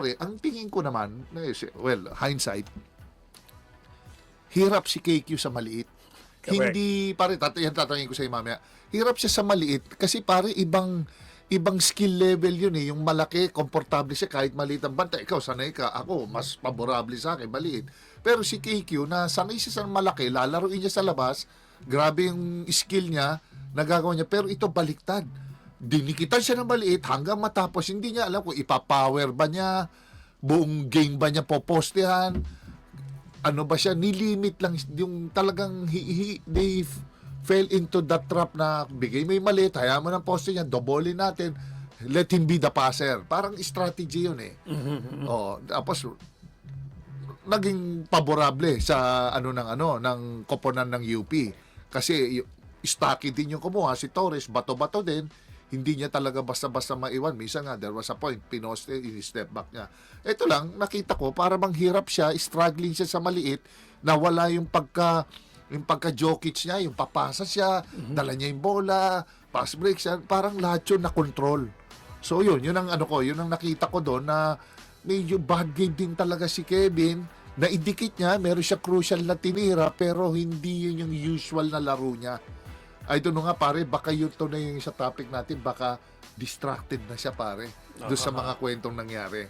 pare, ang tingin ko naman, well, hindsight, hirap si KQ sa maliit. Correct. Hindi, pare, tatanungin ko sa iyo mamaya. Hirap siya sa maliit kasi pare, ibang skill level yun eh. Yung malaki, komportable siya kahit maliit ang banta. Ikaw, sanay ka. Ako, mas paborable sa akin, maliit. Pero si KQ, na sanay siya sa malaki, lalaruin niya sa labas, grabe yung skill niya, nagagawa niya. Pero ito, baliktad. Dinikitan siya ng maliit hanggang matapos. Hindi niya alam kung ipapower ba niya, buong game ba niya popostehan, ano ba siya, nilimit lang yung talagang they fell into that trap na bigay mo yung maliit, hayaan mo ng poste niya, dobolin natin, let him be the passer. Parang strategy yun eh. Tapos naging paborable sa ng koponan ng UP. Kasi stocky din yung kumuha, si Torres, bato-bato din, hindi niya talaga basta-basta maiwan. Minsan nga, there was a point, pinoste, in-step back niya. Ito lang, nakita ko, para bang hirap siya, struggling siya sa maliit, na wala yung pagka-Jokic niya, yung papasa siya, dala niya yung bola, pass break siya, parang lahat yun na control. So yun ang yun ang nakita ko doon na medyo bad game din talaga si Kevin, na idikit niya, meron siya crucial na tinira, pero hindi yun yung usual na laro niya. I don't know nga pare, baka yun to na yung sa topic natin, baka distracted na siya pare, doon sa mga kwentong nangyari.